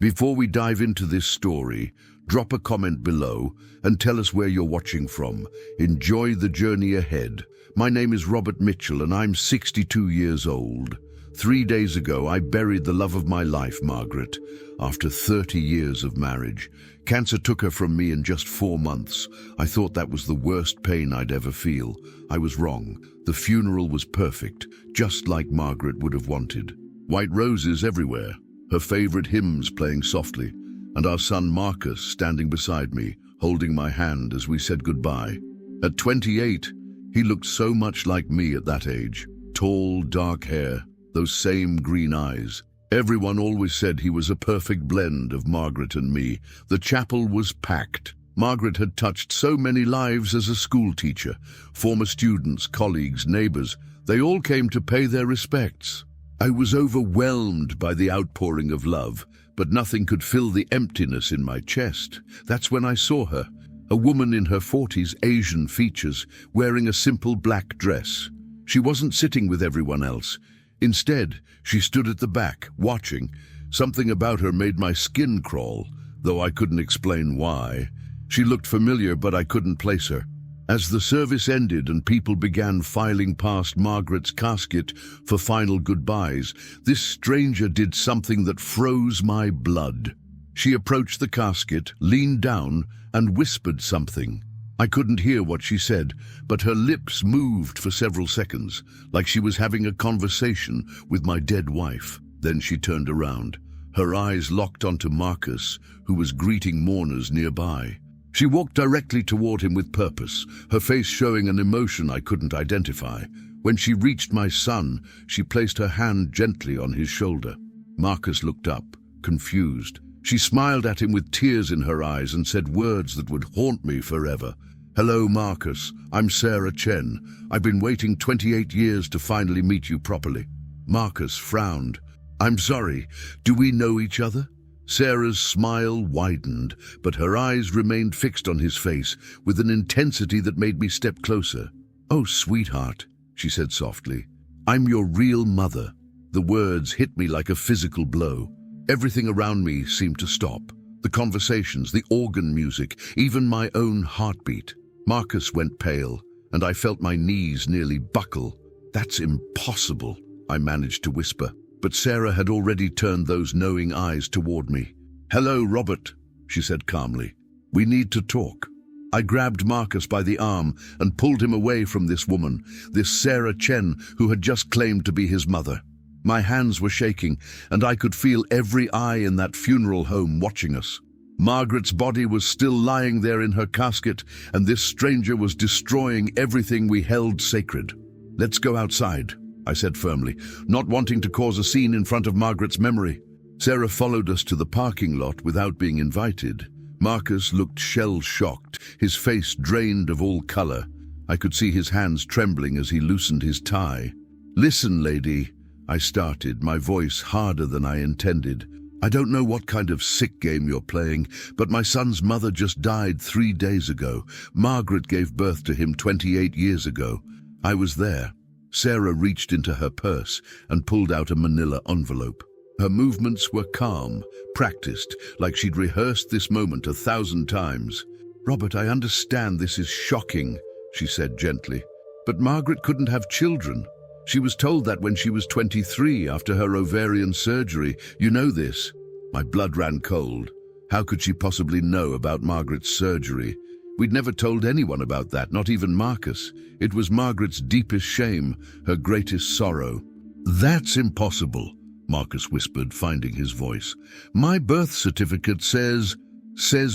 Before we dive into this story, drop a comment below and tell us where you're watching from. Enjoy the journey ahead. My name is Robert Mitchell and I'm 62 years old. 3 days ago, I buried the love of my life, Margaret, after 30 years of marriage. Cancer took her from me in just 4 months. I thought that was the worst pain I'd ever feel. I was wrong. The funeral was perfect, just like Margaret would have wanted. White roses everywhere, her favorite hymns playing softly, and our son Marcus standing beside me, holding my hand as we said goodbye. At 28, he looked so much like me at that age. Tall, dark hair, those same green eyes. Everyone always said he was a perfect blend of Margaret and me. The chapel was packed. Margaret had touched so many lives as a school teacher. Former students, colleagues, neighbors, they all came to pay their respects. I was overwhelmed by the outpouring of love, but nothing could fill the emptiness in my chest. That's when I saw her, a woman in her 40s, Asian features, wearing a simple black dress. She wasn't sitting with everyone else. Instead, she stood at the back, watching. Something about her made my skin crawl, though I couldn't explain why. She looked familiar, but I couldn't place her. As the service ended and people began filing past Margaret's casket for final goodbyes, this stranger did something that froze my blood. She approached the casket, leaned down, and whispered something. I couldn't hear what she said, but her lips moved for several seconds, like she was having a conversation with my dead wife. Then she turned around. Her eyes locked onto Marcus, who was greeting mourners nearby. She walked directly toward him with purpose, her face showing an emotion I couldn't identify. When she reached my son, she placed her hand gently on his shoulder. Marcus looked up, confused. She smiled at him with tears in her eyes and said words that would haunt me forever. "Hello, Marcus. I'm Sarah Chen. I've been waiting 28 years to finally meet you properly." Marcus frowned. "I'm sorry. Do we know each other?" Sarah's smile widened, but her eyes remained fixed on his face with an intensity that made me step closer. "Oh, sweetheart," she said softly. "I'm your real mother." The words hit me like a physical blow. Everything around me seemed to stop. The conversations, the organ music, even my own heartbeat. Marcus went pale, and I felt my knees nearly buckle. "That's impossible," I managed to whisper. But Sarah had already turned those knowing eyes toward me. "Hello, Robert," she said calmly. "We need to talk." I grabbed Marcus by the arm and pulled him away from this woman, this Sarah Chen who had just claimed to be his mother. My hands were shaking, and I could feel every eye in that funeral home watching us. Margaret's body was still lying there in her casket, and this stranger was destroying everything we held sacred. "Let's go outside," I said firmly, not wanting to cause a scene in front of Margaret's memory. Sarah followed us to the parking lot without being invited. Marcus looked shell-shocked, his face drained of all color. I could see his hands trembling as he loosened his tie. "Listen, lady," I started, my voice harder than I intended. "I don't know what kind of sick game you're playing, but my son's mother just died 3 days ago. Margaret gave birth to him 28 years ago. I was there." Sarah reached into her purse and pulled out a manila envelope. Her movements were calm, practiced, like she'd rehearsed this moment 1,000 times. "Robert, I understand this is shocking," she said gently. "But Margaret couldn't have children. She was told that when she was 23 after her ovarian surgery. You know this." My blood ran cold. How could she possibly know about Margaret's surgery? We'd never told anyone about that, not even Marcus. It was Margaret's deepest shame, her greatest sorrow. "That's impossible," Marcus whispered, finding his voice. "My birth certificate says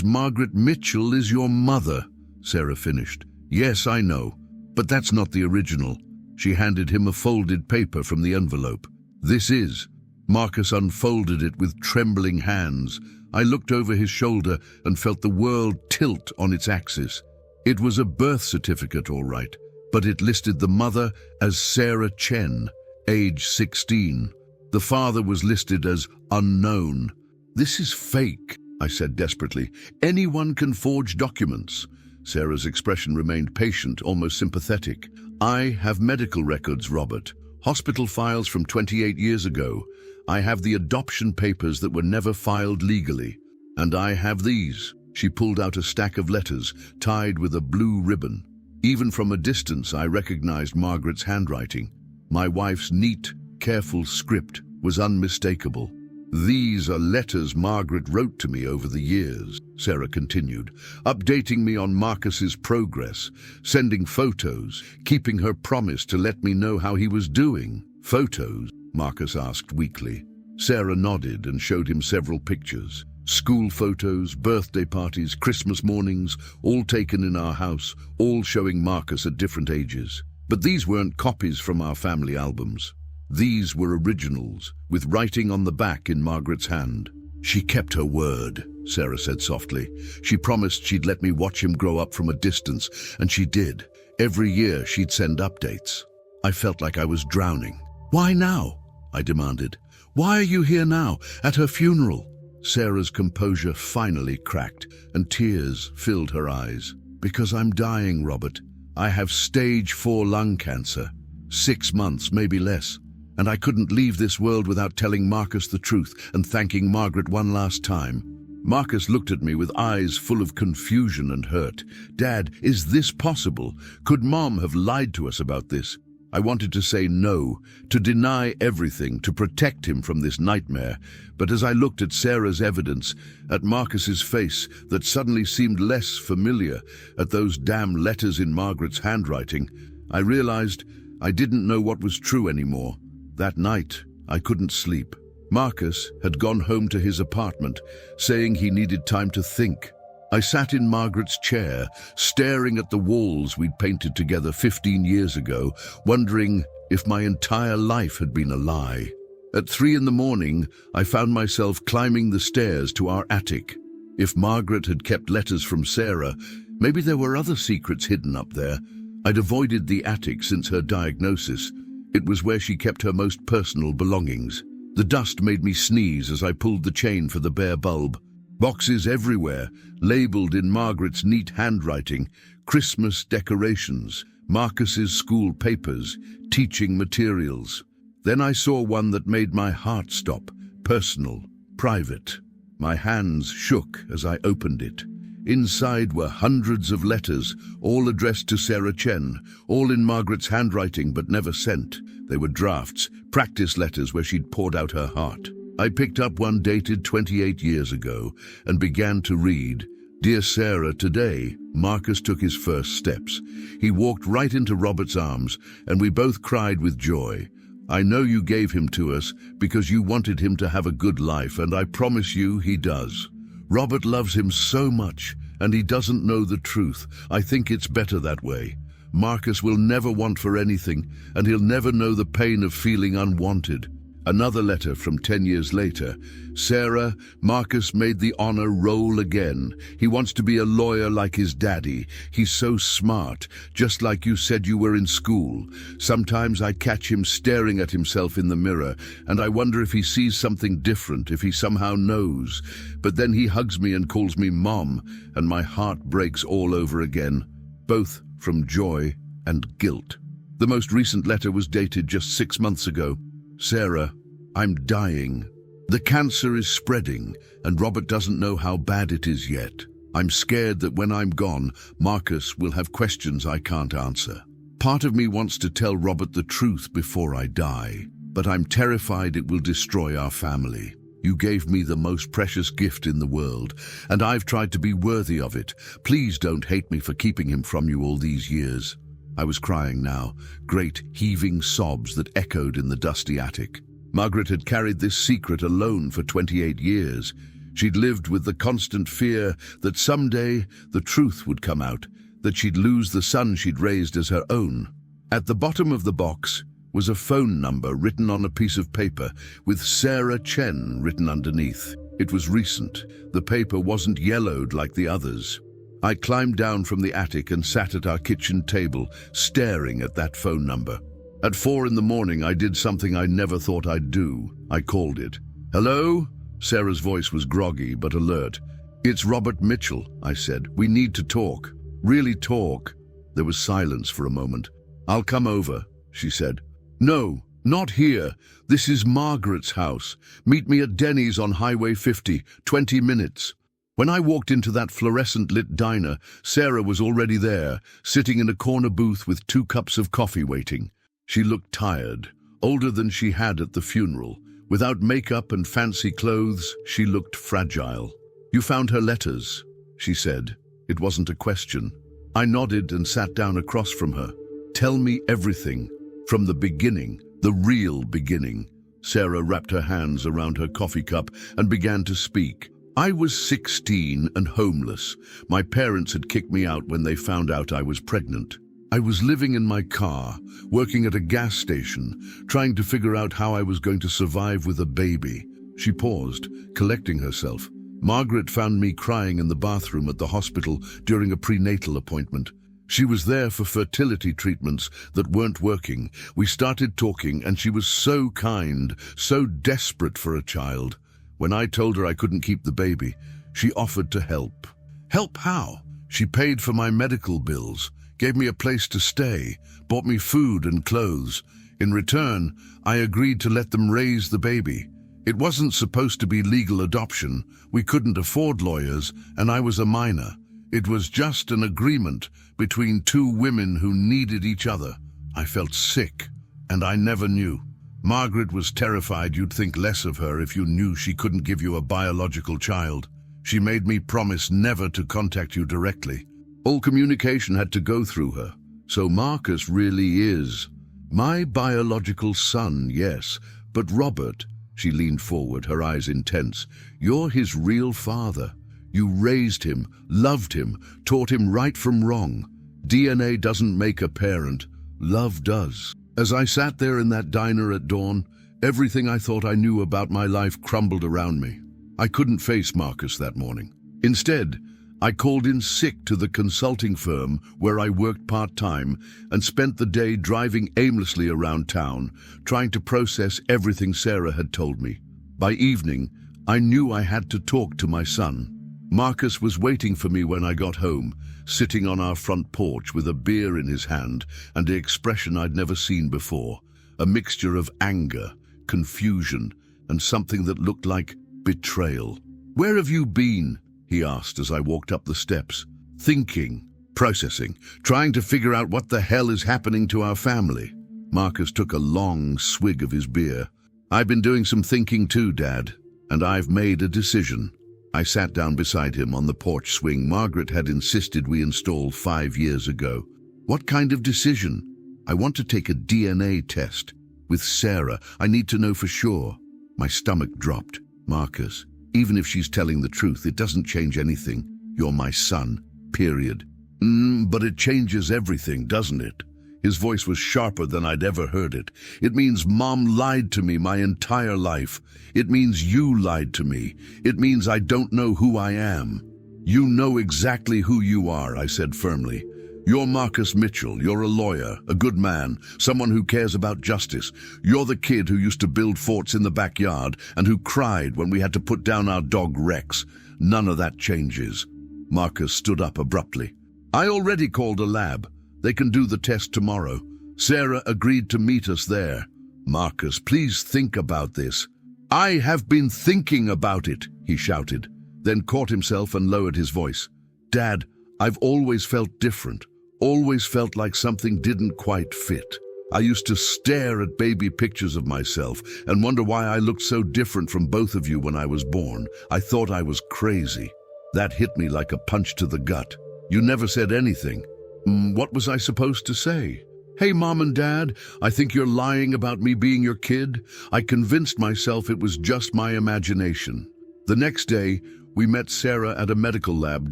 Margaret Mitchell is your mother," Sarah finished. "Yes, I know, but that's not the original." She handed him a folded paper from the envelope. "This is." Marcus unfolded it with trembling hands. I looked over his shoulder and felt the world tilt on its axis. It was a birth certificate, all right, but it listed the mother as Sarah Chen, age 16. The father was listed as unknown. "This is fake," I said desperately. "Anyone can forge documents." Sarah's expression remained patient, almost sympathetic. "I have medical records, Robert. Hospital files from 28 years ago. I have the adoption papers that were never filed legally. And I have these. She pulled out a stack of letters tied with a blue ribbon. Even from a distance, I recognized Margaret's handwriting. My wife's neat, careful script was unmistakable. These are letters Margaret wrote to me over the years, Sarah continued, updating me on Marcus's progress, sending photos, keeping her promise to let me know how he was doing. Photos? Marcus asked weakly. Sarah nodded and showed him several pictures. School photos, birthday parties, Christmas mornings, all taken in our house, all showing Marcus at different ages. But these weren't copies from our family albums. These were originals, with writing on the back in Margaret's hand. She kept her word, Sarah said softly. She promised she'd let me watch him grow up from a distance, and she did. Every year she'd send updates. I felt like I was drowning. Why now? I demanded. Why are you here now, at her funeral? Sarah's composure finally cracked, and tears filled her eyes. Because I'm dying, Robert. I have stage 4 lung cancer. 6 months, maybe less. And I couldn't leave this world without telling Marcus the truth and thanking Margaret one last time. Marcus looked at me with eyes full of confusion and hurt. Dad, is this possible? Could Mom have lied to us about this? I wanted to say no, to deny everything, to protect him from this nightmare. But as I looked at Sarah's evidence, at Marcus's face that suddenly seemed less familiar, at those damn letters in Margaret's handwriting, I realized I didn't know what was true anymore. That night, I couldn't sleep. Marcus had gone home to his apartment, saying he needed time to think. I sat in Margaret's chair, staring at the walls we'd painted together 15 years ago, wondering if my entire life had been a lie. At 3 a.m, I found myself climbing the stairs to our attic. If Margaret had kept letters from Sarah, maybe there were other secrets hidden up there. I'd avoided the attic since her diagnosis. It was where she kept her most personal belongings. The dust made me sneeze as I pulled the chain for the bare bulb. Boxes everywhere, labeled in Margaret's neat handwriting, Christmas decorations, Marcus's school papers, teaching materials. Then I saw one that made my heart stop, personal, private. My hands shook as I opened it. Inside were hundreds of letters, all addressed to Sarah Chen, all in Margaret's handwriting but never sent. They were drafts, practice letters where she'd poured out her heart. I picked up one dated 28 years ago and began to read. Dear Sarah, today, Marcus took his first steps. He walked right into Robert's arms, and we both cried with joy. I know you gave him to us because you wanted him to have a good life, and I promise you he does. Robert loves him so much, and he doesn't know the truth. I think it's better that way. Marcus will never want for anything, and he'll never know the pain of feeling unwanted. Another letter from 10 years later. Sarah, Marcus made the honor roll again. He wants to be a lawyer like his daddy. He's so smart, just like you said you were in school. Sometimes I catch him staring at himself in the mirror, and I wonder if he sees something different, if he somehow knows. But then he hugs me and calls me Mom, and my heart breaks all over again, both from joy and guilt. The most recent letter was dated just 6 months ago. Sarah, I'm dying. The cancer is spreading, and Robert doesn't know how bad it is yet. I'm scared that when I'm gone, Marcus will have questions I can't answer. Part of me wants to tell Robert the truth before I die, but I'm terrified it will destroy our family. You gave me the most precious gift in the world, and I've tried to be worthy of it. Please don't hate me for keeping him from you all these years. I was crying now, great heaving sobs that echoed in the dusty attic. Margaret had carried this secret alone for 28 years. She'd lived with the constant fear that someday the truth would come out, that she'd lose the son she'd raised as her own. At the bottom of the box was a phone number written on a piece of paper with Sarah Chen written underneath. It was recent. The paper wasn't yellowed like the others. I climbed down from the attic and sat at our kitchen table, staring at that phone number. At 4 a.m, I did something I never thought I'd do. I called it. Hello? Sarah's voice was groggy but alert. It's Robert Mitchell, I said. We need to talk. Really talk. There was silence for a moment. I'll come over, she said. No, Not here. This is Margaret's house. Meet me at Denny's on Highway 50, 20 minutes. When I walked into that fluorescent-lit diner, Sarah was already there, sitting in a corner booth with 2 cups of coffee waiting. She looked tired, older than she had at the funeral. Without makeup and fancy clothes, she looked fragile. "You found her letters," she said. It wasn't a question. I nodded and sat down across from her. "Tell me everything, from the beginning, the real beginning." Sarah wrapped her hands around her coffee cup and began to speak. "I was 16 and homeless. My parents had kicked me out when they found out I was pregnant. I was living in my car, working at a gas station, trying to figure out how I was going to survive with a baby." She paused, collecting herself. "Margaret found me crying in the bathroom at the hospital during a prenatal appointment. She was there for fertility treatments that weren't working. We started talking and she was so kind, so desperate for a child. When I told her I couldn't keep the baby, she offered to help." "Help how?" "She paid for my medical bills, gave me a place to stay, bought me food and clothes. In return, I agreed to let them raise the baby. It wasn't supposed to be legal adoption. We couldn't afford lawyers, and I was a minor. It was just an agreement between 2 women who needed each other. I felt sick, and I never knew. Margaret was terrified you'd think less of her if you knew she couldn't give you a biological child. She made me promise never to contact you directly. All communication had to go through her. So Marcus really is my biological son, yes. But Robert," she leaned forward, her eyes intense, "you're his real father. You raised him, loved him, taught him right from wrong. DNA doesn't make a parent. Love does." As I sat there in that diner at dawn, everything I thought I knew about my life crumbled around me. I couldn't face Marcus that morning. Instead, I called in sick to the consulting firm where I worked part-time and spent the day driving aimlessly around town, trying to process everything Sarah had told me. By evening, I knew I had to talk to my son. Marcus was waiting for me when I got home, sitting on our front porch with a beer in his hand and the expression I'd never seen before, a mixture of anger, confusion, and something that looked like betrayal. "Where have you been?" he asked as I walked up the steps. "Thinking, processing, trying to figure out what the hell is happening to our family." Marcus took a long swig of his beer. "I've been doing some thinking too, Dad, and I've made a decision." I sat down beside him on the porch swing Margaret had insisted we install 5 years ago. "What kind of decision?" "I want to take a DNA test. With Sarah, I need to know for sure." My stomach dropped. "Marcus, even if she's telling the truth, it doesn't change anything. You're my son, period." But it changes everything, doesn't it?" His voice was sharper than I'd ever heard it. "It means Mom lied to me my entire life. It means you lied to me. It means I don't know who I am." "You know exactly who you are," I said firmly. "You're Marcus Mitchell. You're a lawyer, a good man, someone who cares about justice. You're the kid who used to build forts in the backyard and who cried when we had to put down our dog Rex. None of that changes." Marcus stood up abruptly. "I already called a lab. They can do the test tomorrow. Sarah agreed to meet us there." "Marcus, please think about this." "I have been thinking about it," he shouted, then caught himself and lowered his voice. "Dad, I've always felt different, always felt like something didn't quite fit. I used to stare at baby pictures of myself and wonder why I looked so different from both of you when I was born. I thought I was crazy. That hit me like a punch to the gut. You never said anything. What was I supposed to say? Hey, Mom and Dad, I think you're lying about me being your kid. I convinced myself it was just my imagination." The next day, we met Sarah at a medical lab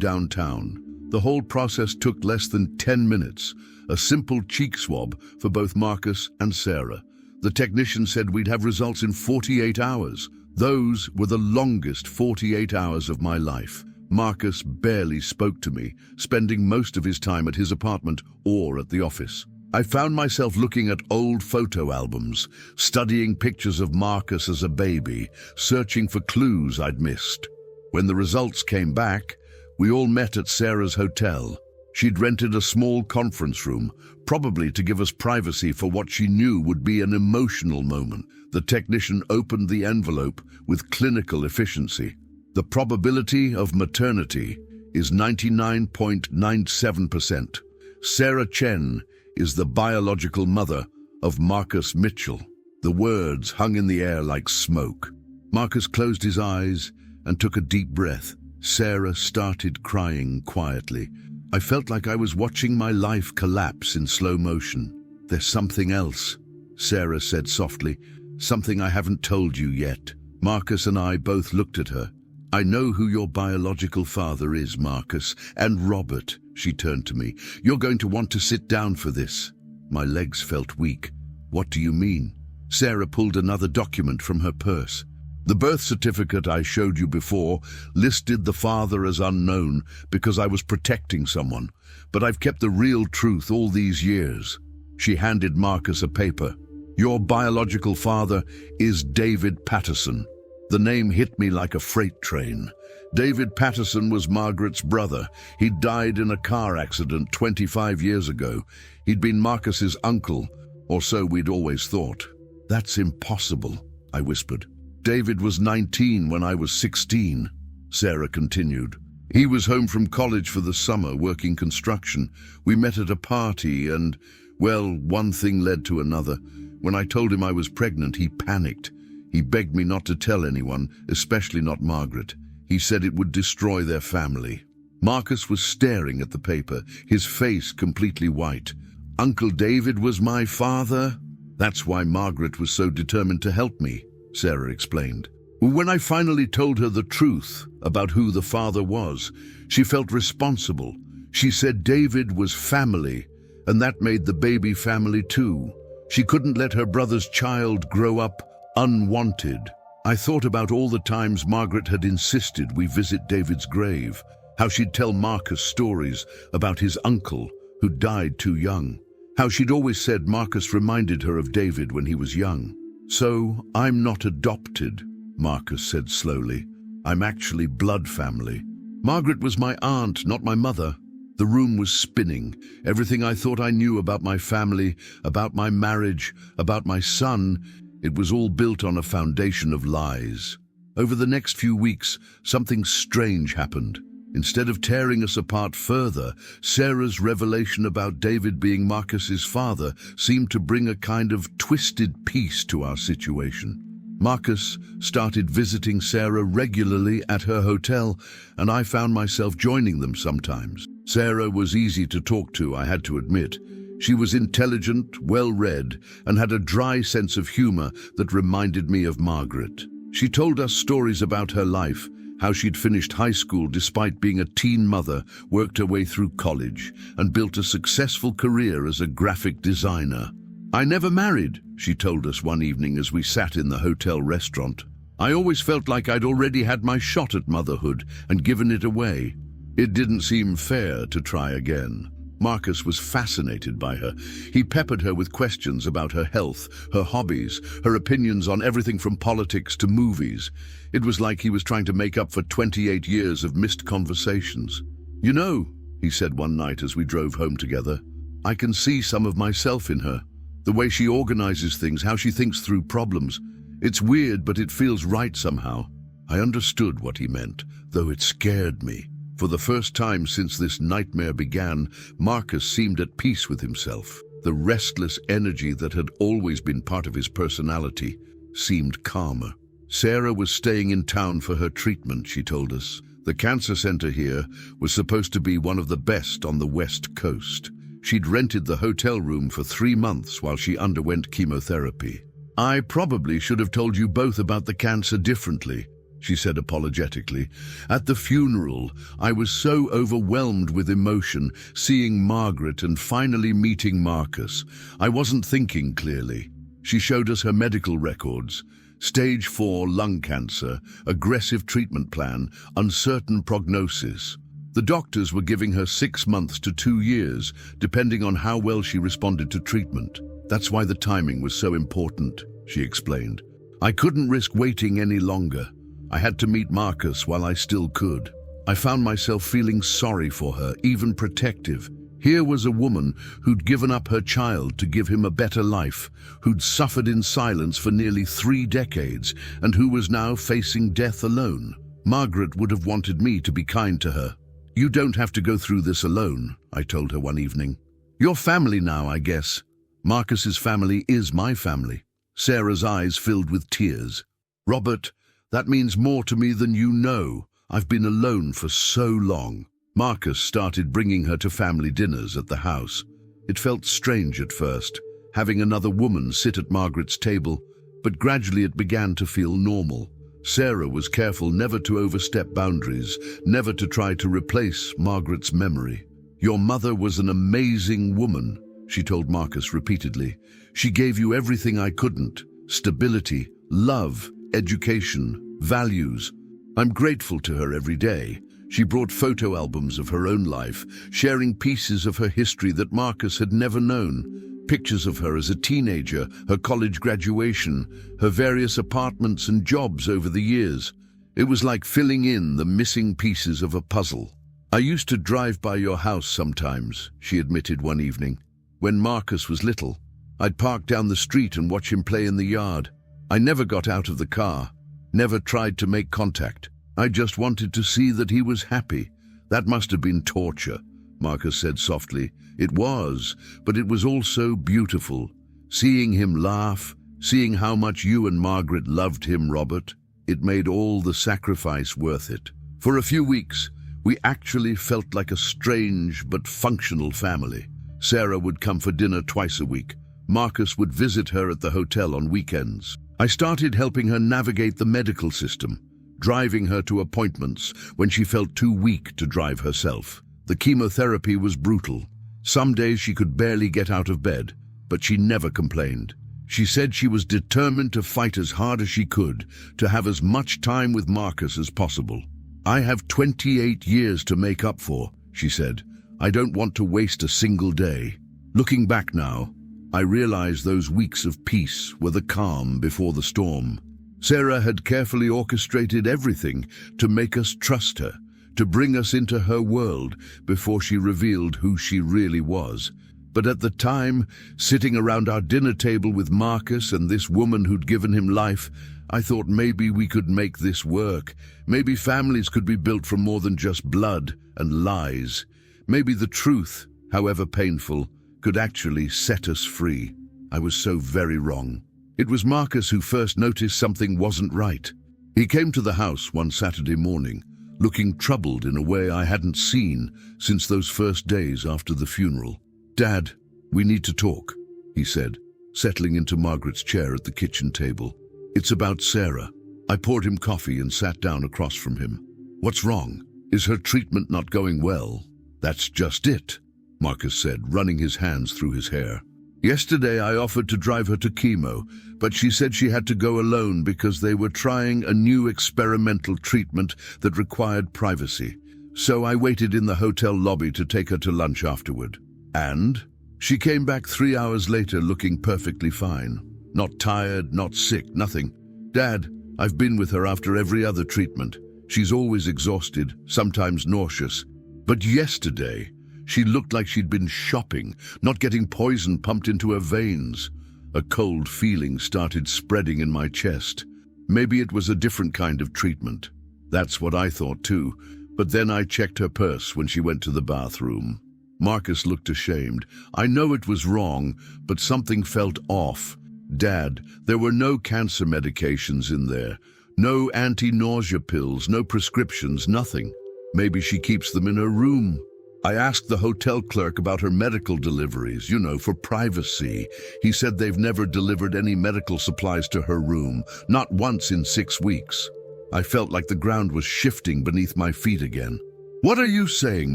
downtown. The whole process took less than 10 minutes, a simple cheek swab for both Marcus and Sarah. The technician said we'd have results in 48 hours. Those were the longest 48 hours of my life. Marcus barely spoke to me, spending most of his time at his apartment or at the office. I found myself looking at old photo albums, studying pictures of Marcus as a baby, searching for clues I'd missed. When the results came back, we all met at Sarah's hotel. She'd rented a small conference room, probably to give us privacy for what she knew would be an emotional moment. The technician opened the envelope with clinical efficiency. The probability of maternity is 99.97%. Sarah Chen is the biological mother of Marcus Mitchell. The words hung in the air like smoke. Marcus closed his eyes and took a deep breath. Sarah started crying quietly. I felt like I was watching my life collapse in slow motion. "There's something else," Sarah said softly. "Something I haven't told you yet." Marcus and I both looked at her. "I know who your biological father is, Marcus. And Robert," she turned to me. "You're going to want to sit down for this." My legs felt weak. "What do you mean?" Sarah pulled another document from her purse. "The birth certificate I showed you before listed the father as unknown because I was protecting someone, but I've kept the real truth all these years." She handed Marcus a paper. "Your biological father is David Patterson." The name hit me like a freight train. David Patterson was Margaret's brother. He'd died in a car accident 25 years ago. He'd been Marcus's uncle, or so we'd always thought. "That's impossible," I whispered. "David was 19 when I was 16, Sarah continued. "He was home from college for the summer, working construction. We met at a party and, well, one thing led to another. When I told him I was pregnant, he panicked. He begged me not to tell anyone, especially not Margaret. He said it would destroy their family." Marcus was staring at the paper, his face completely white. "Uncle David was my father? That's why Margaret was so determined to help me," Sarah explained. "When I finally told her the truth about who the father was, she felt responsible. She said David was family, and that made the baby family too. She couldn't let her brother's child grow up unwanted." I thought about all the times Margaret had insisted we visit David's grave, how she'd tell Marcus stories about his uncle who died too young, how she'd always said Marcus reminded her of David when he was young. "So I'm not adopted," Marcus said slowly. "I'm actually blood family. Margaret was my aunt, not my mother." The room was spinning. Everything I thought I knew about my family, about my marriage, about my son, it was all built on a foundation of lies. Over the next few weeks, something strange happened. Instead of tearing us apart further, Sarah's revelation about David being Marcus's father seemed to bring a kind of twisted peace to our situation. Marcus started visiting Sarah regularly at her hotel, and I found myself joining them sometimes. Sarah was easy to talk to, I had to admit. She was intelligent, well-read, and had a dry sense of humor that reminded me of Margaret. She told us stories about her life, how she'd finished high school despite being a teen mother, worked her way through college, and built a successful career as a graphic designer. "I never married," she told us one evening as we sat in the hotel restaurant. "I always felt like I'd already had my shot at motherhood and given it away. It didn't seem fair to try again." Marcus was fascinated by her. He peppered her with questions about her health, her hobbies, her opinions on everything from politics to movies. It was like he was trying to make up for 28 years of missed conversations. "You know," he said one night as we drove home together, "I can see some of myself in her. The way she organizes things, how she thinks through problems. It's weird, but it feels right somehow." I understood what he meant, though it scared me. For the first time since this nightmare began, Marcus seemed at peace with himself. The restless energy that had always been part of his personality seemed calmer. Sarah was staying in town for her treatment, she told us. The cancer center here was supposed to be one of the best on the West Coast. She'd rented the hotel room for 3 months while she underwent chemotherapy. "I probably should have told you both about the cancer differently," she said apologetically. "At the funeral, I was so overwhelmed with emotion, seeing Margaret and finally meeting Marcus. I wasn't thinking clearly." She showed us her medical records. Stage 4 lung cancer, aggressive treatment plan, uncertain prognosis. The doctors were giving her 6 months to 2 years, depending on how well she responded to treatment. "That's why the timing was so important," she explained. "I couldn't risk waiting any longer. I had to meet Marcus while I still could." I found myself feeling sorry for her, even protective. Here was a woman who'd given up her child to give him a better life, who'd suffered in silence for nearly 3 decades, and who was now facing death alone. Margaret would have wanted me to be kind to her. "You don't have to go through this alone," I told her one evening. "You're family now, I guess." Marcus's family is my family. Sarah's eyes filled with tears. "Robert, that means more to me than you know. I've been alone for so long." Marcus started bringing her to family dinners at the house. It felt strange at first, having another woman sit at Margaret's table, but gradually it began to feel normal. Sarah was careful never to overstep boundaries, never to try to replace Margaret's memory. "Your mother was an amazing woman," she told Marcus repeatedly. "She gave you everything I couldn't: stability, love, education, values. I'm grateful to her every day." She brought photo albums of her own life, sharing pieces of her history that Marcus had never known. Pictures of her as a teenager, her college graduation, her various apartments and jobs over the years. It was like filling in the missing pieces of a puzzle. "I used to drive by your house sometimes," she admitted one evening. "When Marcus was little, I'd park down the street and watch him play in the yard. I never got out of the car, never tried to make contact. I just wanted to see that he was happy." "That must have been torture," Marcus said softly. "It was, but it was also beautiful. Seeing him laugh, seeing how much you and Margaret loved him, Robert, it made all the sacrifice worth it. For a few weeks, we actually felt like a strange but functional family. Sarah would come for dinner twice a week. Marcus would visit her at the hotel on weekends. I started helping her navigate the medical system, driving her to appointments when she felt too weak to drive herself. The chemotherapy was brutal. Some days she could barely get out of bed, but she never complained. She said she was determined to fight as hard as she could, to have as much time with Marcus as possible. "I have 28 years to make up for," she said. "I don't want to waste a single day." Looking back now, I realize those weeks of peace were the calm before the storm. Sarah had carefully orchestrated everything to make us trust her, to bring us into her world before she revealed who she really was. But at the time, sitting around our dinner table with Marcus and this woman who'd given him life, I thought maybe we could make this work. Maybe families could be built from more than just blood and lies. Maybe the truth, however painful, could actually set us free. I was so very wrong. It was Marcus who first noticed something wasn't right. He came to the house one Saturday morning, looking troubled in a way I hadn't seen since those first days after the funeral. "Dad, we need to talk," he said, settling into Margaret's chair at the kitchen table. "It's about Sarah." I poured him coffee and sat down across from him. "What's wrong? Is her treatment not going well?" "That's just it," Marcus said, running his hands through his hair. "Yesterday I offered to drive her to chemo, but she said she had to go alone because they were trying a new experimental treatment that required privacy. So I waited in the hotel lobby to take her to lunch afterward. And she came back 3 hours later looking perfectly fine. Not tired, not sick, nothing. Dad, I've been with her after every other treatment. She's always exhausted, sometimes nauseous. But yesterday, she looked like she'd been shopping, not getting poison pumped into her veins. A cold feeling started spreading in my chest. Maybe it was a different kind of treatment. That's what I thought too, but then I checked her purse when she went to the bathroom." Marcus looked ashamed. "I know it was wrong, but something felt off. Dad, there were no cancer medications in there. No anti-nausea pills, no prescriptions, nothing. Maybe she keeps them in her room." I asked the hotel clerk about her medical deliveries, for privacy. He said they've never delivered any medical supplies to her room, not once in 6 weeks. I felt like the ground was shifting beneath my feet again. "What are you saying,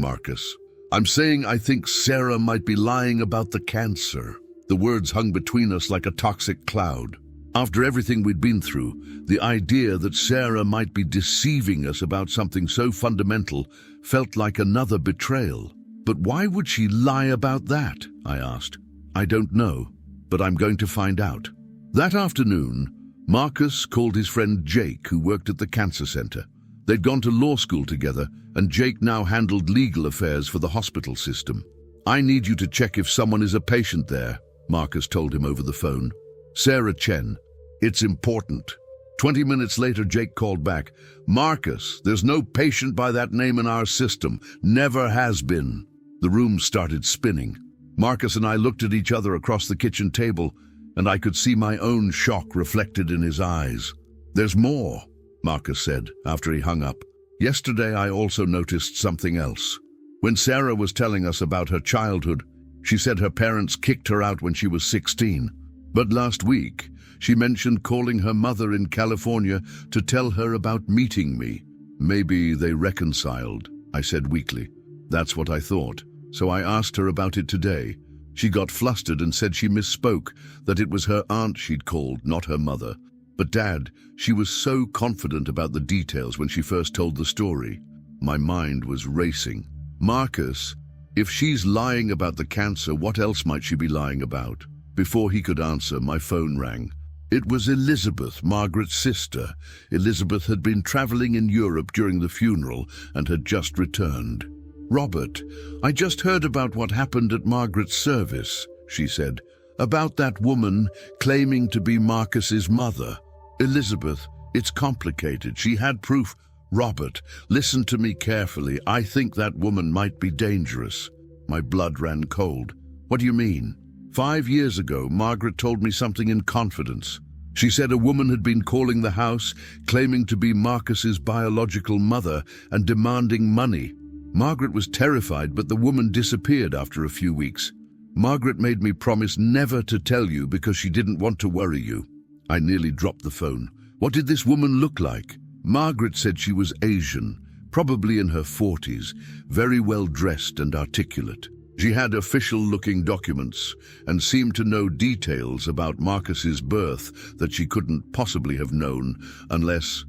Marcus?" "I'm saying I think Sarah might be lying about the cancer." The words hung between us like a toxic cloud. After everything we'd been through, the idea that Sarah might be deceiving us about something so fundamental felt like another betrayal. "But why would she lie about that?" I asked. "I don't know, but I'm going to find out." That afternoon, Marcus called his friend Jake, who worked at the cancer center. They'd gone to law school together, and Jake now handled legal affairs for the hospital system. "I need you to check if someone is a patient there," Marcus told him over the phone. "Sarah Chen. It's important." 20 minutes later, Jake called back. "Marcus, there's no patient by that name in our system. Never has been." The room started spinning. Marcus and I looked at each other across the kitchen table, and I could see my own shock reflected in his eyes. "There's more," Marcus said after he hung up. "Yesterday I also noticed something else. When Sarah was telling us about her childhood, she said her parents kicked her out when she was 16. But last week, she mentioned calling her mother in California to tell her about meeting me. Maybe they reconciled," I said weakly. "That's what I thought. So I asked her about it today. She got flustered and said she misspoke, that it was her aunt she'd called, not her mother. But Dad, she was so confident about the details when she first told the story." My mind was racing. "Marcus, if she's lying about the cancer, what else might she be lying about?" Before he could answer, my phone rang. It was Elizabeth, Margaret's sister. Elizabeth had been traveling in Europe during the funeral and had just returned. "Robert, I just heard about what happened at Margaret's service," she said. "About that woman claiming to be Marcus's mother. Elizabeth, it's complicated. She had proof." "Robert, listen to me carefully. I think that woman might be dangerous." My blood ran cold. "What do you mean?" 5 years ago, Margaret told me something in confidence. She said a woman had been calling the house, claiming to be Marcus's biological mother and demanding money. Margaret was terrified, but the woman disappeared after a few weeks. Margaret made me promise never to tell you because she didn't want to worry you. I nearly dropped the phone. "What did this woman look like?" Margaret said she was Asian, probably in her 40s, very well dressed and articulate. She had official-looking documents and seemed to know details about Marcus's birth that she couldn't possibly have known unless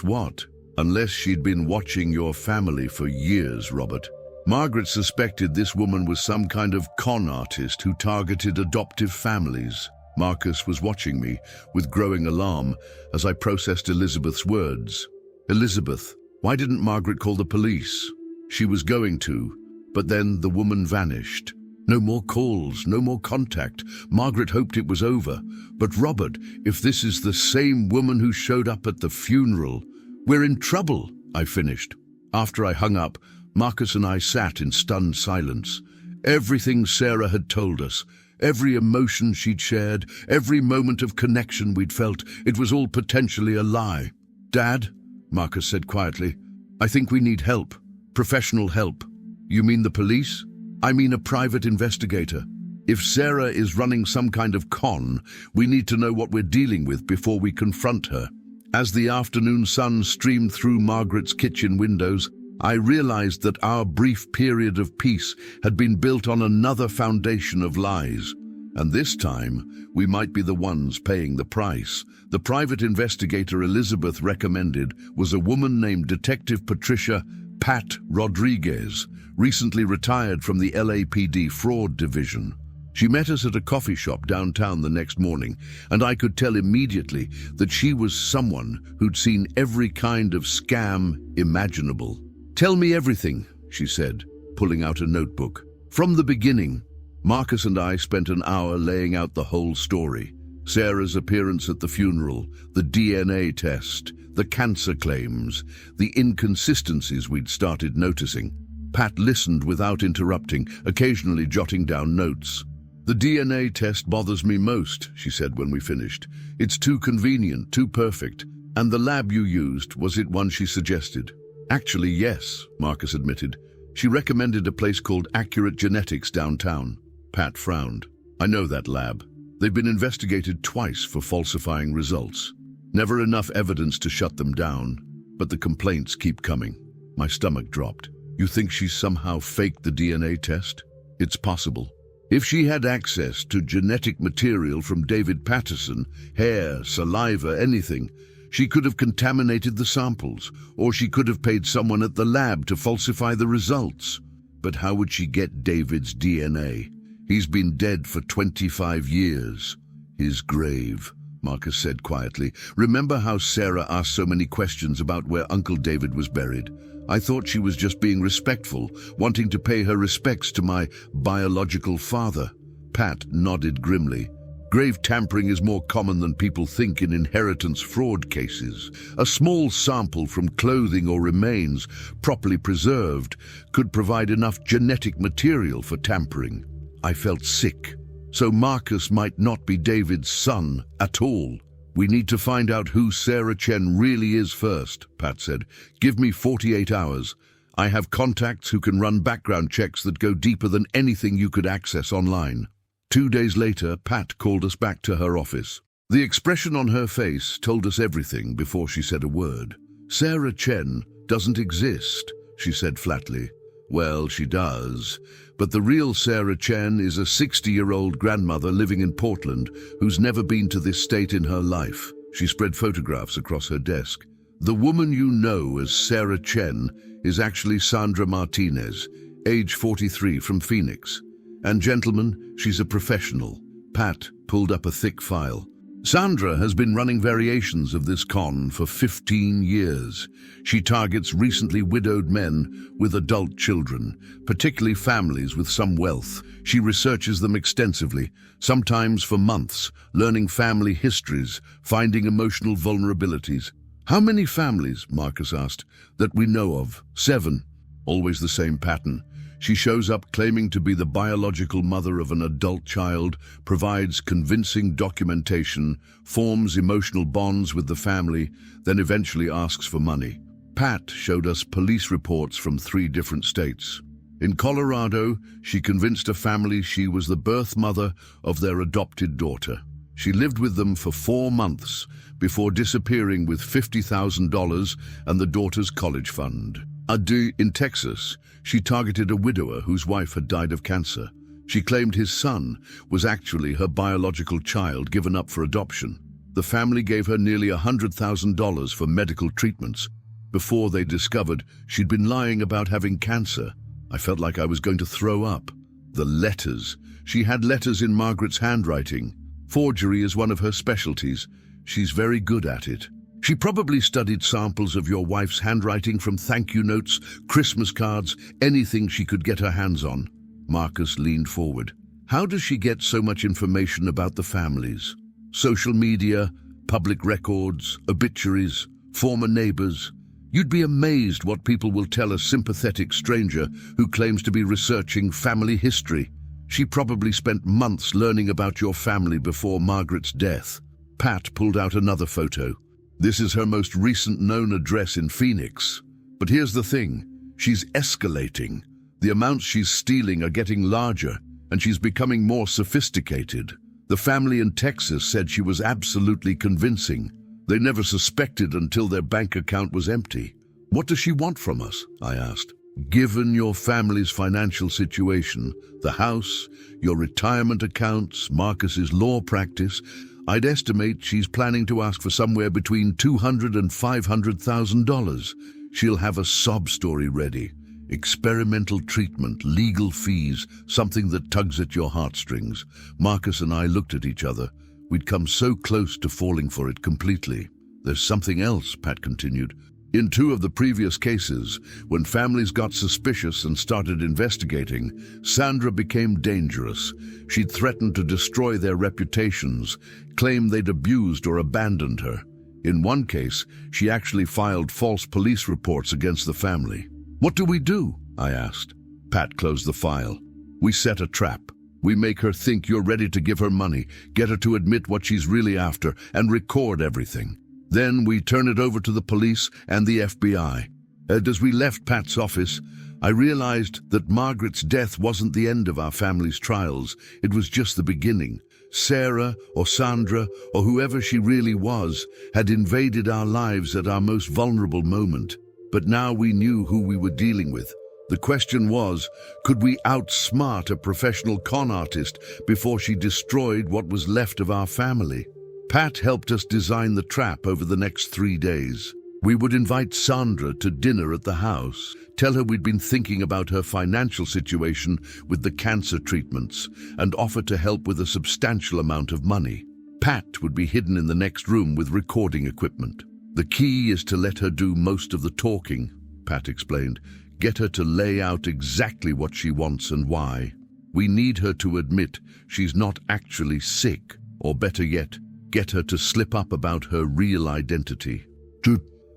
what? Unless she'd been watching your family for years, Robert. Margaret suspected this woman was some kind of con artist who targeted adoptive families. Marcus was watching me with growing alarm as I processed Elizabeth's words. "Elizabeth, why didn't Margaret call the police?" She was going to, but then the woman vanished. No more calls, no more contact. Margaret hoped it was over. But Robert, if this is the same woman who showed up at the funeral, we're in trouble, I finished. After I hung up, Marcus and I sat in stunned silence. Everything Sarah had told us, every emotion she'd shared, every moment of connection we'd felt, it was all potentially a lie. "Dad," Marcus said quietly, "I think we need help. Professional help." "You mean the police?" "I mean a private investigator. If Sarah is running some kind of con, we need to know what we're dealing with before we confront her." As the afternoon sun streamed through Margaret's kitchen windows, I realized that our brief period of peace had been built on another foundation of lies. And this time, we might be the ones paying the price. The private investigator Elizabeth recommended was a woman named Detective Patricia Pat Rodriguez, recently retired from the LAPD fraud division. She met us at a coffee shop downtown the next morning, and I could tell immediately that she was someone who'd seen every kind of scam imaginable. "Tell me everything," she said, pulling out a notebook. From the beginning, Marcus and I spent an hour laying out the whole story. Sarah's appearance at the funeral, the DNA test, the cancer claims, the inconsistencies we'd started noticing. Pat listened without interrupting, occasionally jotting down notes. "The DNA test bothers me most," she said when we finished. "It's too convenient, too perfect. And the lab you used, was it one she suggested?" "Actually, yes," Marcus admitted. "She recommended a place called Accurate Genetics downtown." Pat frowned. "I know that lab. They've been investigated twice for falsifying results. Never enough evidence to shut them down, but the complaints keep coming." My stomach dropped. "You think she's somehow faked the DNA test?" "It's possible. If she had access to genetic material from David Patterson, hair, saliva, anything, she could have contaminated the samples, or she could have paid someone at the lab to falsify the results. But how would she get David's DNA? He's been dead for 25 years. His grave. Marcus said quietly. Remember how Sarah asked so many questions about where Uncle David was buried? I thought she was just being respectful, wanting to pay her respects to my biological father. Pat nodded grimly. Grave tampering is more common than people think in inheritance fraud cases. A small sample from clothing or remains, properly preserved, could provide enough genetic material for tampering. I felt sick. So Marcus might not be David's son at all. We need to find out who Sarah Chen really is first, Pat said. Give me 48 hours. I have contacts who can run background checks that go deeper than anything you could access online. 2 days later, Pat called us back to her office. The expression on her face told us everything before she said a word. Sarah Chen doesn't exist, she said flatly. Well, she does. But the real Sarah Chen is a 60-year-old grandmother living in Portland who's never been to this state in her life. She spread photographs across her desk. The woman you know as Sarah Chen is actually Sandra Martinez, age 43, from Phoenix. And gentlemen, she's a professional. Pat pulled up a thick file. Sandra has been running variations of this con for 15 years. She targets recently widowed men with adult children, particularly families with some wealth. She researches them extensively, sometimes for months, learning family histories, finding emotional vulnerabilities. How many families, Marcus asked, that we know of? 7. Always the same pattern. She shows up claiming to be the biological mother of an adult child, provides convincing documentation, forms emotional bonds with the family, then eventually asks for money. Pat showed us police reports from 3 different states. In Colorado, she convinced a family she was the birth mother of their adopted daughter. She lived with them for 4 months before disappearing with $50,000 and the daughter's college fund. In Texas, she targeted a widower whose wife had died of cancer. She claimed his son was actually her biological child given up for adoption. The family gave her nearly $100,000 for medical treatments before they discovered she'd been lying about having cancer. I felt like I was going to throw up. The letters. She had letters in Margaret's handwriting. Forgery is one of her specialties. She's very good at it. She probably studied samples of your wife's handwriting from thank you notes, Christmas cards, anything she could get her hands on. Marcus leaned forward. How does she get so much information about the families? Social media, public records, obituaries, former neighbors. You'd be amazed what people will tell a sympathetic stranger who claims to be researching family history. She probably spent months learning about your family before Margaret's death. Pat pulled out another photo. This is her most recent known address in Phoenix. But here's the thing, she's escalating. The amounts she's stealing are getting larger, and she's becoming more sophisticated. The family in Texas said she was absolutely convincing. They never suspected until their bank account was empty. What does she want from us? I asked. Given your family's financial situation, the house, your retirement accounts, Marcus's law practice, I'd estimate she's planning to ask for somewhere between $200,000 and $500,000. She'll have a sob story ready. Experimental treatment, legal fees, something that tugs at your heartstrings. Marcus and I looked at each other. We'd come so close to falling for it completely. There's something else, Pat continued. In 2 of the previous cases, when families got suspicious and started investigating, Sandra became dangerous. She'd threatened to destroy their reputations, claimed they'd abused or abandoned her. In one case, she actually filed false police reports against the family. What do we do? I asked. Pat closed the file. We set a trap. We make her think you're ready to give her money, get her to admit what she's really after, and record everything. Then we turn it over to the police and the FBI. As we left Pat's office, I realized that Margaret's death wasn't the end of our family's trials. It was just the beginning. Sarah or Sandra or whoever she really was had invaded our lives at our most vulnerable moment. But now we knew who we were dealing with. The question was, could we outsmart a professional con artist before she destroyed what was left of our family? Pat helped us design the trap over the next 3 days. We would invite Sandra to dinner at the house, tell her we'd been thinking about her financial situation with the cancer treatments, and offer to help with a substantial amount of money. Pat would be hidden in the next room with recording equipment. The key is to let her do most of the talking, Pat explained. Get her to lay out exactly what she wants and why. We need her to admit she's not actually sick, or better yet, get her to slip up about her real identity.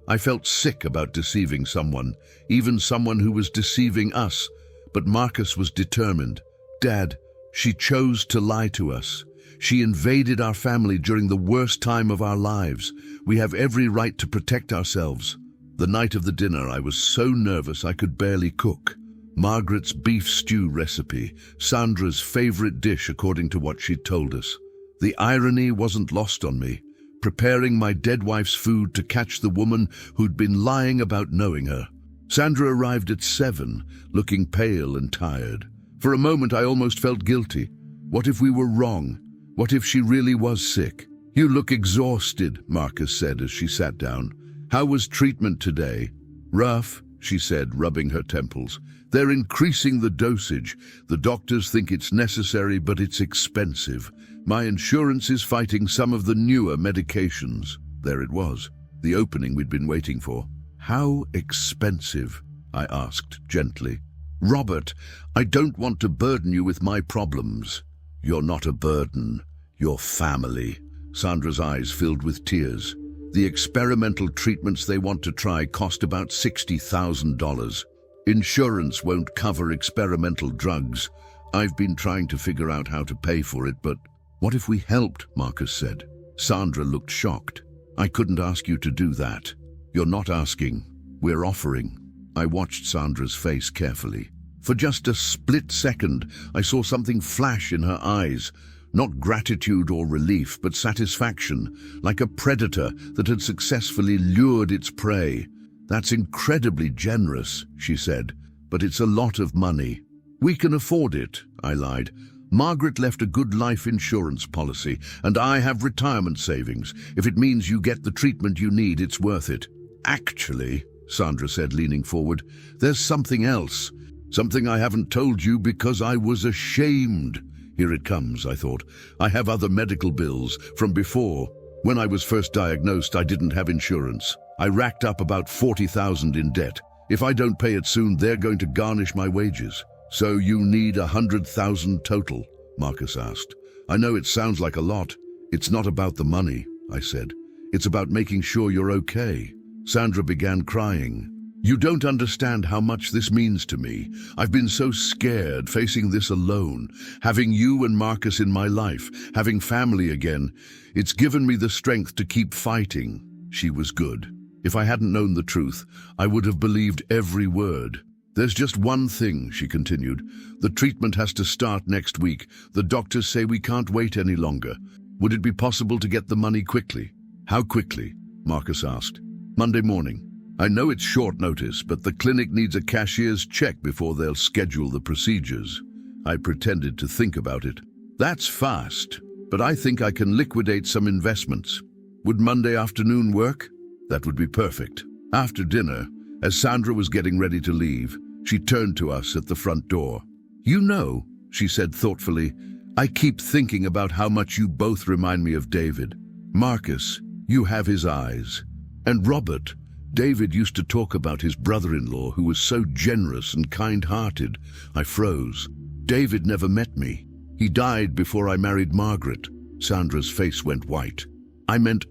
I felt sick about deceiving someone, even someone who was deceiving us, but Marcus was determined. Dad, she chose to lie to us. She invaded our family during the worst time of our lives. We have every right to protect ourselves. The night of the dinner, I was so nervous I could barely cook. Margaret's beef stew recipe, Sandra's favorite dish according to what she'd told us. The irony wasn't lost on me, preparing my dead wife's food to catch the woman who'd been lying about knowing her. Sandra arrived at 7, looking pale and tired. For a moment I almost felt guilty. What if we were wrong? What if she really was sick? You look exhausted, Marcus said as she sat down. How was treatment today? Rough, she said, rubbing her temples. They're increasing the dosage. The doctors think it's necessary, but it's expensive. My insurance is fighting some of the newer medications. There it was, the opening we'd been waiting for. How expensive? I asked gently. Robert, I don't want to burden you with my problems. You're not a burden. You're family. Sandra's eyes filled with tears. The experimental treatments they want to try cost about $60,000. Insurance won't cover experimental drugs. I've been trying to figure out how to pay for it, but what if we helped? Marcus said. Sandra looked shocked. I couldn't ask you to do that. You're not asking. We're offering. I watched Sandra's face carefully. For just a split second, I saw something flash in her eyes. Not gratitude or relief, but satisfaction, like a predator that had successfully lured its prey. That's incredibly generous, she said, but it's a lot of money. We can afford it, I lied. Margaret left a good life insurance policy, and I have retirement savings. If it means you get the treatment you need, it's worth it. Actually, Sandra said, leaning forward, there's something else. Something I haven't told you because I was ashamed. Here it comes, I thought. I have other medical bills from before. When I was first diagnosed, I didn't have insurance. I racked up about $40,000 in debt. If I don't pay it soon, they're going to garnish my wages. So you need $100,000 total? Marcus asked. I know it sounds like a lot. It's not about the money, I said. It's about making sure you're okay. Sandra began crying. You don't understand how much this means to me. I've been so scared facing this alone, having you and Marcus in my life, having family again. It's given me the strength to keep fighting. She was good. If I hadn't known the truth, I would have believed every word. There's just one thing, she continued. The treatment has to start next week. The doctors say we can't wait any longer. Would it be possible to get the money quickly? How quickly? Marcus asked. Monday morning. I know it's short notice, but the clinic needs a cashier's check before they'll schedule the procedures. I pretended to think about it. That's fast, but I think I can liquidate some investments. Would Monday afternoon work? That would be perfect. After dinner, as Sandra was getting ready to leave, she turned to us at the front door. You know, she said thoughtfully, I keep thinking about how much you both remind me of David. Marcus, you have his eyes. And Robert, David used to talk about his brother-in-law who was so generous and kind-hearted. I froze. David never met me. He died before I married Margaret. Sandra's face went white. I meant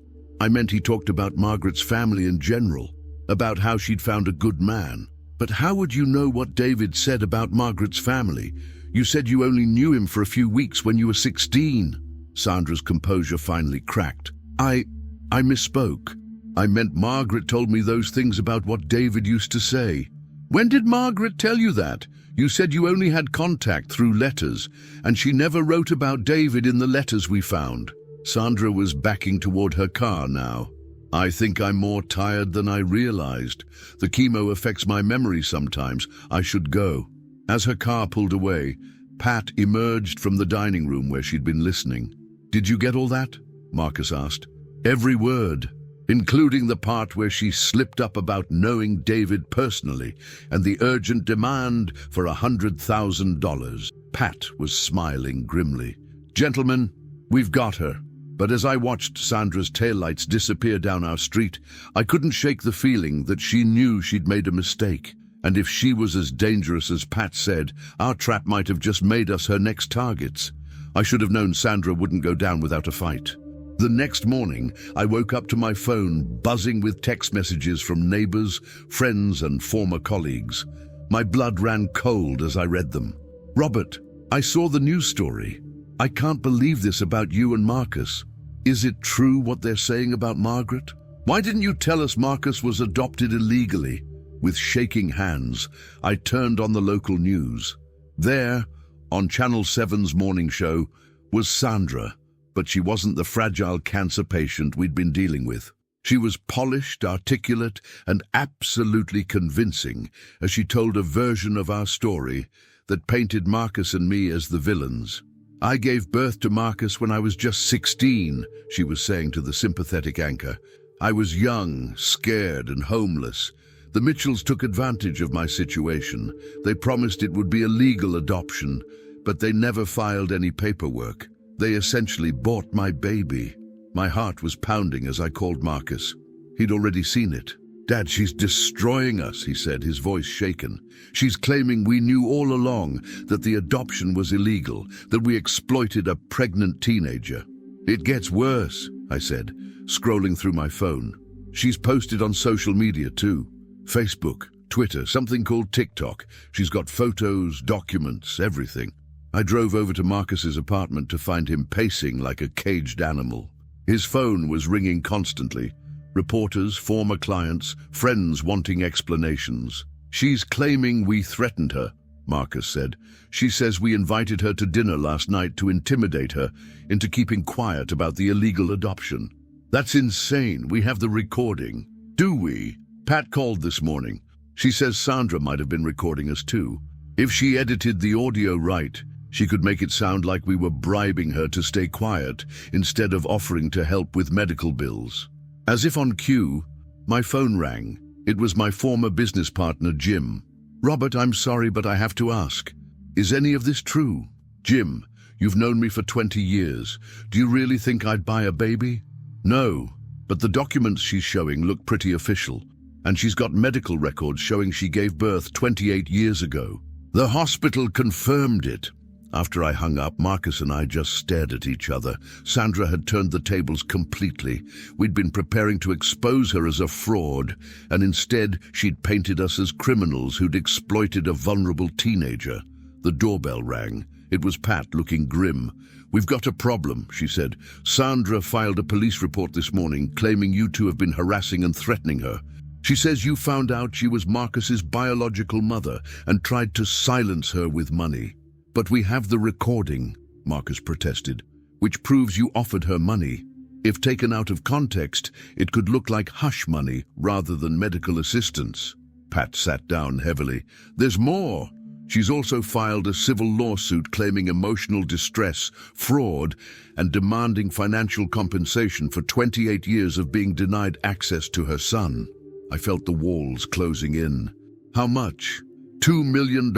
he talked about Margaret's family in general, about how she'd found a good man. But how would you know what David said about Margaret's family? You said you only knew him for a few weeks when you were 16. Sandra's composure finally cracked. I misspoke. I meant Margaret told me those things about what David used to say. When did Margaret tell you that? You said you only had contact through letters, and she never wrote about David in the letters we found. Sandra was backing toward her car now. I think I'm more tired than I realized. The chemo affects my memory sometimes. I should go. As her car pulled away, Pat emerged from the dining room where she'd been listening. Did you get all that? Marcus asked. Every word, including the part where she slipped up about knowing David personally and the urgent demand for $100,000. Pat was smiling grimly. Gentlemen, we've got her. But as I watched Sandra's taillights disappear down our street, I couldn't shake the feeling that she knew she'd made a mistake. And if she was as dangerous as Pat said, our trap might have just made us her next targets. I should have known Sandra wouldn't go down without a fight. The next morning, I woke up to my phone buzzing with text messages from neighbors, friends, and former colleagues. My blood ran cold as I read them. "Robert, I saw the news story. I can't believe this about you and Marcus. Is it true what they're saying about Margaret? Why didn't you tell us Marcus was adopted illegally?" With shaking hands, I turned on the local news. There, on Channel 7's morning show, was Sandra, but she wasn't the fragile cancer patient we'd been dealing with. She was polished, articulate, and absolutely convincing as she told a version of our story that painted Marcus and me as the villains. "I gave birth to Marcus when I was just 16, she was saying to the sympathetic anchor. "I was young, scared, and homeless. The Mitchells took advantage of my situation. They promised it would be a legal adoption, but they never filed any paperwork. They essentially bought my baby." My heart was pounding as I called Marcus. He'd already seen it. "Dad, she's destroying us," he said, his voice shaken. "She's claiming we knew all along that the adoption was illegal, that we exploited a pregnant teenager." "It gets worse," I said, scrolling through my phone. "She's posted on social media too. Facebook, Twitter, something called TikTok. She's got photos, documents, everything." I drove over to Marcus's apartment to find him pacing like a caged animal. His phone was ringing constantly. Reporters, former clients, friends wanting explanations. "She's claiming we threatened her," Marcus said. "She says we invited her to dinner last night to intimidate her into keeping quiet about the illegal adoption." "That's insane. We have the recording." "Do we?" "Pat called this morning. She says Sandra might have been recording us too. If she edited the audio right, she could make it sound like we were bribing her to stay quiet instead of offering to help with medical bills." As if on cue, my phone rang. It was my former business partner, Jim. "Robert, I'm sorry, but I have to ask. Is any of this true?" "Jim, you've known me for 20 years. Do you really think I'd buy a baby?" "No, but the documents she's showing look pretty official. And she's got medical records showing she gave birth 28 years ago. The hospital confirmed it." After I hung up, Marcus and I just stared at each other. Sandra had turned the tables completely. We'd been preparing to expose her as a fraud, and instead she'd painted us as criminals who'd exploited a vulnerable teenager. The doorbell rang. It was Pat, looking grim. "We've got a problem," she said. "Sandra filed a police report this morning claiming you two have been harassing and threatening her. She says you found out she was Marcus's biological mother and tried to silence her with money." "But we have the recording," Marcus protested, "which proves you offered her money. If taken out of context, it could look like hush money rather than medical assistance." Pat sat down heavily. "There's more. She's also filed a civil lawsuit claiming emotional distress, fraud, and demanding financial compensation for 28 years of being denied access to her son." I felt the walls closing in. "How much?" $2 million.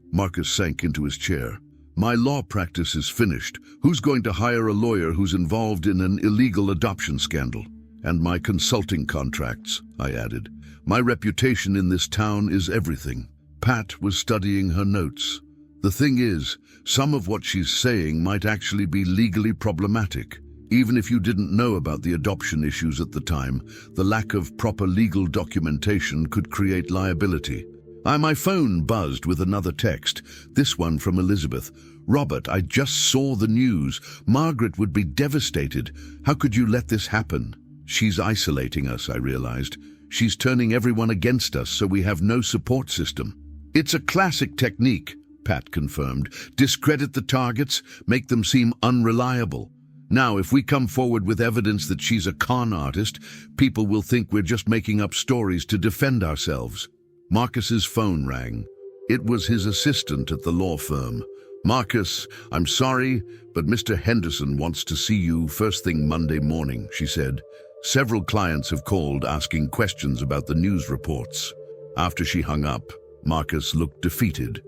Marcus sank into his chair. "My law practice is finished. Who's going to hire a lawyer who's involved in an illegal adoption scandal? And my consulting contracts," I added. "My reputation in this town is everything." Pat was studying her notes. "The thing is, some of what she's saying might actually be legally problematic. Even if you didn't know about the adoption issues at the time, the lack of proper legal documentation could create liability." My phone buzzed with another text, this one from Elizabeth. "Robert, I just saw the news. Margaret would be devastated. How could you let this happen?" "She's isolating us," I realized. "She's turning everyone against us so we have no support system." "It's a classic technique," Pat confirmed. "Discredit the targets, make them seem unreliable. Now, if we come forward with evidence that she's a con artist, people will think we're just making up stories to defend ourselves." Marcus's phone rang. It was his assistant at the law firm. "Marcus, I'm sorry, but Mr. Henderson wants to see you first thing Monday morning," she said. "Several clients have called asking questions about the news reports." After she hung up, Marcus looked defeated.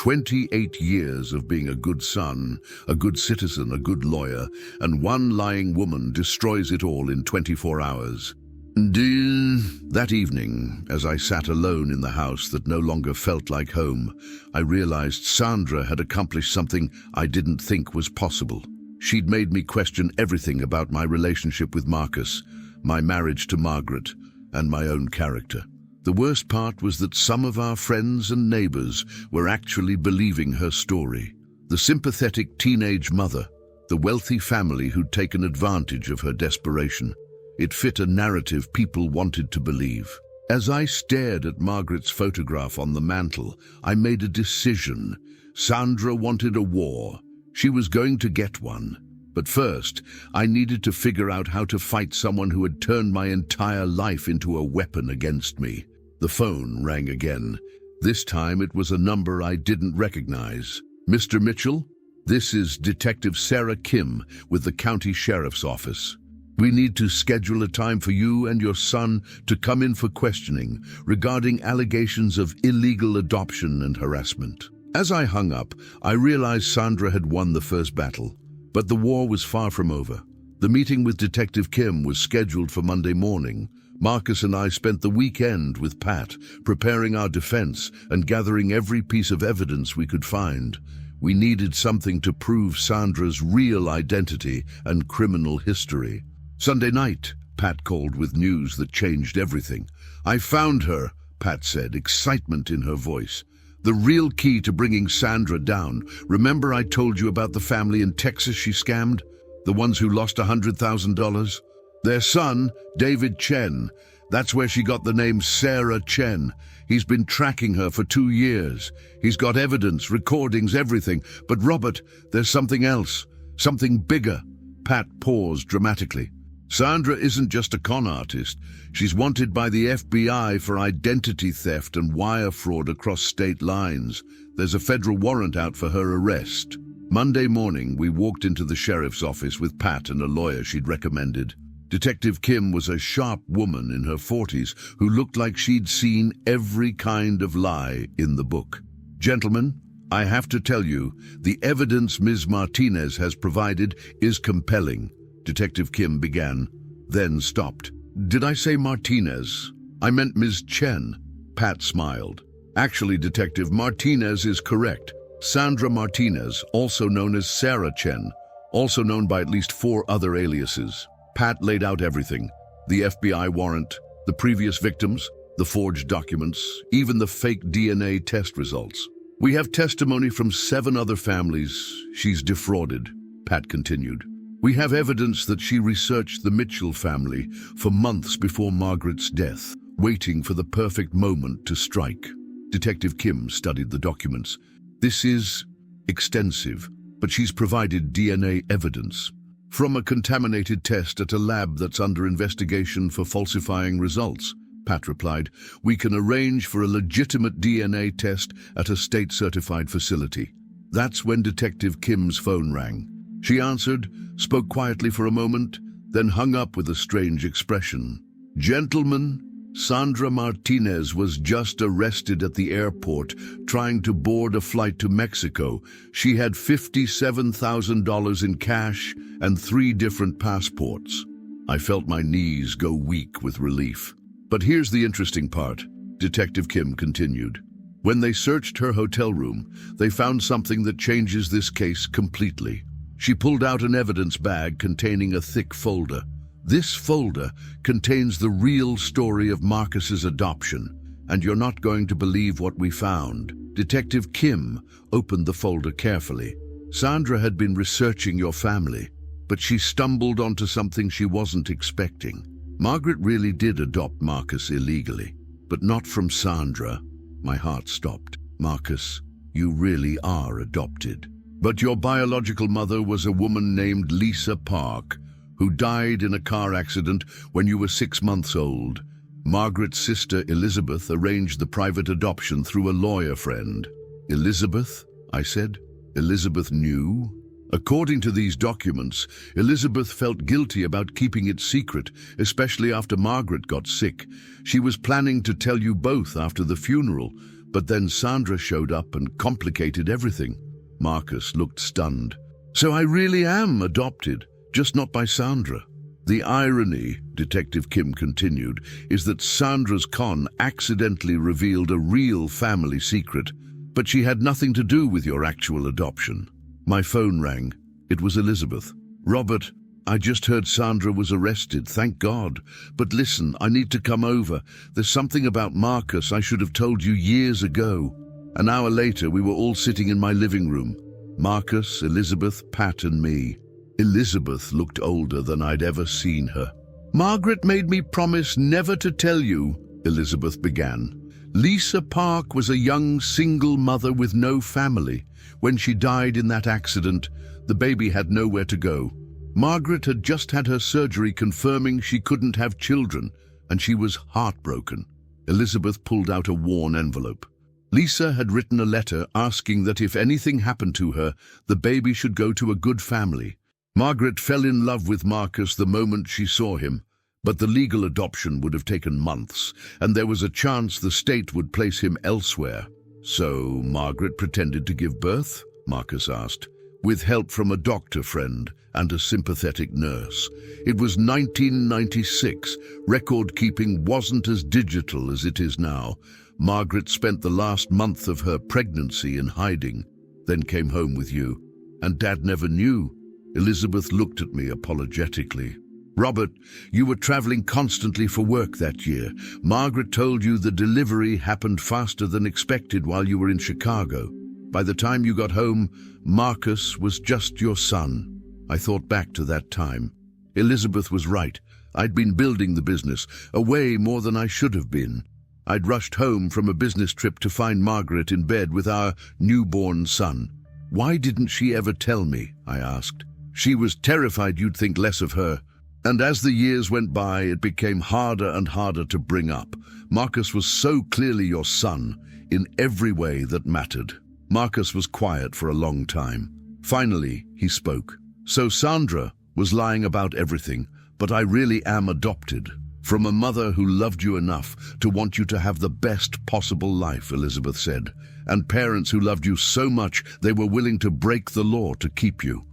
28 years of being a good son, a good citizen, a good lawyer, and one lying woman destroys it all in 24 hours. That evening, as I sat alone in the house that no longer felt like home, I realized Sandra had accomplished something I didn't think was possible. She'd made me question everything about my relationship with Marcus, my marriage to Margaret, and my own character. The worst part was that some of our friends and neighbors were actually believing her story. The sympathetic teenage mother, the wealthy family who'd taken advantage of her desperation. It fit a narrative people wanted to believe. As I stared at Margaret's photograph on the mantel, I made a decision. Sandra wanted a war. She was going to get one. But first, I needed to figure out how to fight someone who had turned my entire life into a weapon against me. The phone rang again. This time it was a number I didn't recognize. Mr. Mitchell? This is Detective Sarah Kim with the County Sheriff's Office. We need to schedule a time for you and your son to come in for questioning regarding allegations of illegal adoption and harassment. As I hung up, I realized Sandra had won the first battle, but the war was far from over. The meeting with Detective Kim was scheduled for Monday morning. Marcus and I spent the weekend with Pat, preparing our defense and gathering every piece of evidence we could find. We needed something to prove Sandra's real identity and criminal history. Sunday night, Pat called with news that changed everything. "I found her," Pat said, excitement in her voice. "The real key to bringing Sandra down. Remember I told you about the family in Texas she scammed? The ones who lost $100,000? Their son, David Chen. That's where she got the name Sarah Chen. He's been tracking her for 2 years. He's got evidence, recordings, everything. But Robert, there's something else. Something bigger." Pat paused dramatically. "Sandra isn't just a con artist. She's wanted by the FBI for identity theft and wire fraud across state lines. There's a federal warrant out for her arrest." Monday morning, we walked into the sheriff's office with Pat and a lawyer she'd recommended. Detective Kim was a sharp woman in her 40s who looked like she'd seen every kind of lie in the book. "Gentlemen, I have to tell you, the evidence Ms. Martinez has provided is compelling," Detective Kim began, then stopped. "Did I say Martinez? I meant Ms. Chen." Pat smiled. "Actually, Detective, Martinez is correct. Sandra Martinez, also known as Sarah Chen, also known by at least 4 other aliases." Pat laid out everything. The FBI warrant, the previous victims, the forged documents, even the fake DNA test results. "We have testimony from 7 other families she's defrauded," Pat continued. "We have evidence that she researched the Mitchell family for months before Margaret's death, waiting for the perfect moment to strike." Detective Kim studied the documents. "This is extensive, but she's provided DNA evidence from a contaminated test at a lab that's under investigation for falsifying results," Pat replied. "We can arrange for a legitimate DNA test at a state-certified facility." That's when Detective Kim's phone rang. She answered, spoke quietly for a moment, then hung up with a strange expression. "Gentlemen, Sandra Martinez was just arrested at the airport trying to board a flight to Mexico. She had $57,000 in cash and 3 different passports." I felt my knees go weak with relief. "But here's the interesting part," Detective Kim continued. "When they searched her hotel room, they found something that changes this case completely. She pulled out an evidence bag containing a thick folder. This folder contains the real story of Marcus's adoption, and you're not going to believe what we found." Detective Kim opened the folder carefully. "Sandra had been researching your family, but she stumbled onto something she wasn't expecting. Margaret really did adopt Marcus illegally, but not from Sandra." My heart stopped. "Marcus, you really are adopted. But your biological mother was a woman named Lisa Park, who died in a car accident when you were 6 months old. Margaret's sister Elizabeth arranged the private adoption through a lawyer friend." "Elizabeth?" I said. "Elizabeth knew?" "According to these documents, Elizabeth felt guilty about keeping it secret, especially after Margaret got sick. She was planning to tell you both after the funeral, But then Sandra showed up and complicated everything. Marcus looked stunned. So I really am adopted, just not by Sandra. The irony, Detective Kim continued, is that Sandra's con accidentally revealed a real family secret, but she had nothing to do with your actual adoption. My phone rang. It was Elizabeth. Robert, I just heard Sandra was arrested, thank God. But listen, I need to come over. There's something about Marcus I should have told you years ago. An hour later, we were all sitting in my living room. Marcus, Elizabeth, Pat, and me. Elizabeth looked older than I'd ever seen her. Margaret made me promise never to tell you, Elizabeth began. Lisa Park was a young single mother with no family. When she died in that accident, the baby had nowhere to go. Margaret had just had her surgery confirming she couldn't have children, and she was heartbroken. Elizabeth pulled out a worn envelope. Lisa had written a letter asking that if anything happened to her, the baby should go to a good family. Margaret fell in love with Marcus the moment she saw him, but the legal adoption would have taken months, and there was a chance the state would place him elsewhere. So Margaret pretended to give birth? Marcus asked, with help from a doctor friend and a sympathetic nurse. It was 1996. Record-keeping wasn't as digital as it is now. Margaret spent the last month of her pregnancy in hiding, then came home with you. And Dad never knew. Elizabeth looked at me apologetically. Robert, you were traveling constantly for work that year. Margaret told you the delivery happened faster than expected while you were in Chicago. By the time you got home, Marcus was just your son. I thought back to that time. Elizabeth was right. I'd been building the business, away more than I should have been. I'd rushed home from a business trip to find Margaret in bed with our newborn son. Why didn't she ever tell me? I asked. She was terrified you'd think less of her. And as the years went by, it became harder and harder to bring up. Marcus was so clearly your son, in every way that mattered. Marcus was quiet for a long time. Finally, he spoke. So Sandra was lying about everything, but I really am adopted. From a mother who loved you enough to want you to have the best possible life, Elizabeth said. And parents who loved you so much they were willing to break the law to keep you.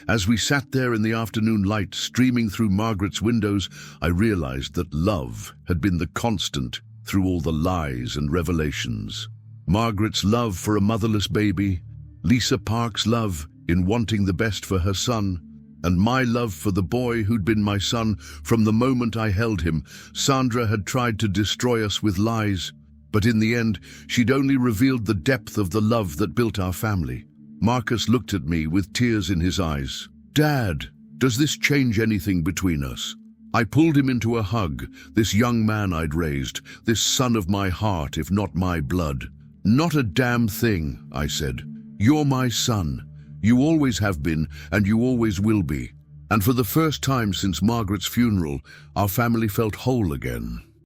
As we sat there in the afternoon light streaming through Margaret's windows, I realized that love had been the constant through all the lies and revelations. Margaret's love for a motherless baby, Lisa Park's love in wanting the best for her son, and my love for the boy who'd been my son from the moment I held him. Sandra had tried to destroy us with lies, but in the end, she'd only revealed the depth of the love that built our family. Marcus looked at me with tears in his eyes. Dad, does this change anything between us? I pulled him into a hug, this young man I'd raised, this son of my heart, if not my blood. Not a damn thing, I said. You're my son. You always have been, and you always will be. And for the first time since Margaret's funeral, our family felt whole again.